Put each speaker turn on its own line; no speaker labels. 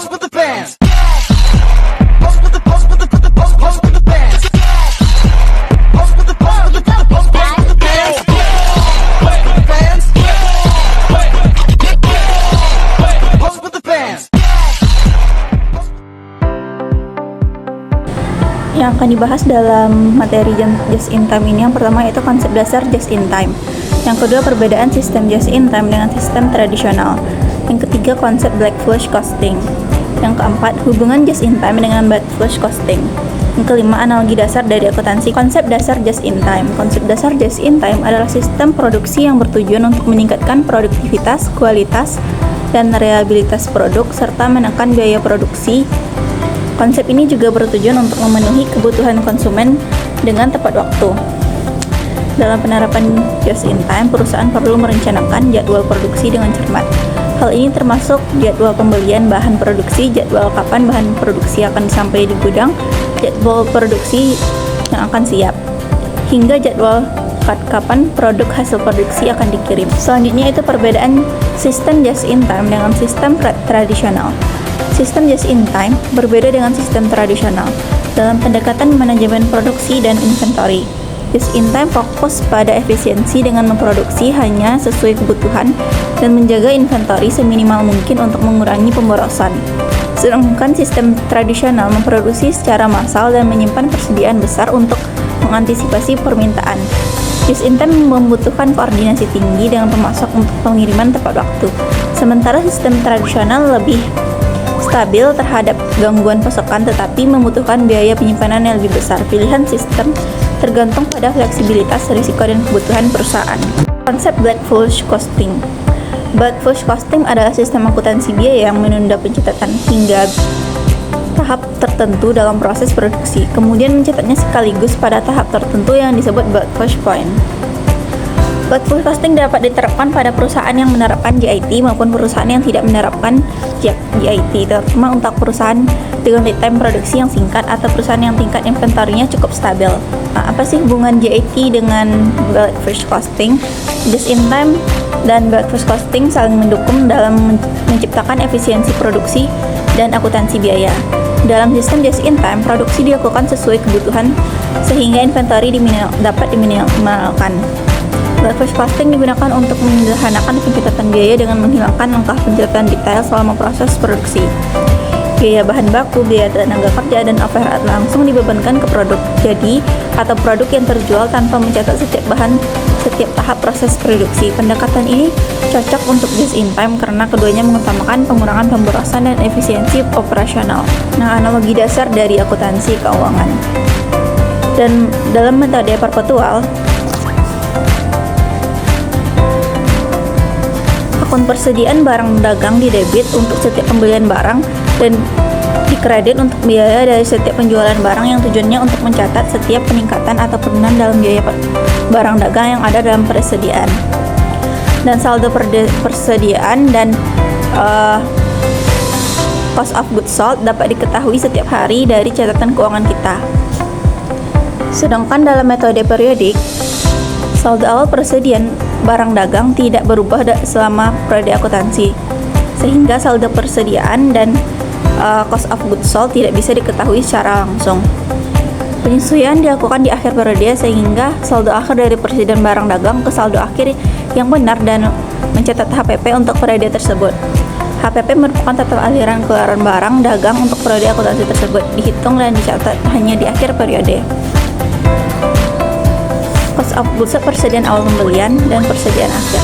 Pose with the bands. Pose with the pose with the pose with the bands. Pose with the pose with the pose with the bands. Pose with the bands. Pose with the bands.
Yang akan dibahas dalam materi just in time ini, yang pertama yaitu konsep dasar just in time. Yang kedua, perbedaan sistem just in time dengan sistem tradisional. Yang ketiga, konsep black flush costing. Yang keempat, hubungan just in time dengan black flush costing. Yang kelima, analogi dasar dari akuntansi. Konsep dasar just in time. Konsep dasar just in time adalah sistem produksi yang bertujuan untuk meningkatkan produktivitas, kualitas, dan reliabilitas produk serta menekan biaya produksi. Konsep ini juga bertujuan untuk memenuhi kebutuhan konsumen dengan tepat waktu. Dalam penerapan just in time, perusahaan perlu merencanakan jadwal produksi dengan cermat. Hal ini termasuk jadwal pembelian bahan produksi, jadwal kapan bahan produksi akan sampai di gudang, jadwal produksi yang akan siap, hingga jadwal kapan produk hasil produksi akan dikirim. Selanjutnya itu perbedaan sistem just in time dengan sistem tradisional. Sistem just in time berbeda dengan sistem tradisional dalam pendekatan manajemen produksi dan inventory. Just in time fokus pada efisiensi dengan memproduksi hanya sesuai kebutuhan dan menjaga inventory seminimal mungkin untuk mengurangi pemborosan. Sedangkan sistem tradisional memproduksi secara massal dan menyimpan persediaan besar untuk mengantisipasi permintaan. Just in time membutuhkan koordinasi tinggi dengan pemasok untuk pengiriman tepat waktu. Sementara sistem tradisional lebih stabil terhadap gangguan pasokan tetapi membutuhkan biaya penyimpanan yang lebih besar. Pilihan sistem tergantung pada fleksibilitas, risiko, dan kebutuhan perusahaan. Konsep black flush costing. Black flush costing adalah sistem akuntansi biaya yang menunda pencatatan hingga tahap tertentu dalam proses produksi, kemudian mencatatnya sekaligus pada tahap tertentu yang disebut black flush point. Black flush costing dapat diterapkan pada perusahaan yang menerapkan JIT maupun perusahaan yang tidak menerapkan JIT, terutama untuk perusahaan dengan lead time produksi yang singkat atau perusahaan yang tingkat inventorinya cukup stabil. Apa sih hubungan JIT dengan black flush costing? Just in time dan black flush costing saling mendukung dalam menciptakan efisiensi produksi dan akuntansi biaya. Dalam sistem just in time, produksi dilakukan sesuai kebutuhan sehingga inventory dapat diminimalkan. Black flush costing digunakan untuk menyederhanakan pencatatan biaya dengan menghilangkan langkah pencatatan detail selama proses produksi. Biaya bahan baku, biaya tenaga kerja, dan overhead langsung dibebankan ke produk jadi atau produk yang terjual tanpa mencatat setiap tahap proses produksi. Pendekatan ini cocok untuk just in time karena keduanya mengutamakan pengurangan pemborosan dan efisiensi operasional. Nah, analogi dasar dari akuntansi keuangan. Dan dalam metode perpetual, akun persediaan barang dagang didebit untuk setiap pembelian barang dan dikredit untuk biaya dari setiap penjualan barang yang tujuannya untuk mencatat setiap peningkatan atau penurunan dalam biaya barang dagang yang ada dalam persediaan. Dan saldo persediaan dan cost of goods sold dapat diketahui setiap hari dari catatan keuangan kita. Sedangkan dalam metode periodik, saldo awal persediaan barang dagang tidak berubah selama periode akuntansi, sehingga saldo persediaan dan cost of goods sold tidak bisa diketahui secara langsung. Penyesuaian dilakukan di akhir periode sehingga saldo akhir dari persediaan barang dagang ke saldo akhir yang benar dan mencatat HPP untuk periode tersebut. HPP merupakan total aliran keluaran barang dagang untuk periode akuntansi tersebut, dihitung dan dicatat hanya di akhir periode. Cost of goods persediaan awal pembelian dan persediaan akhir.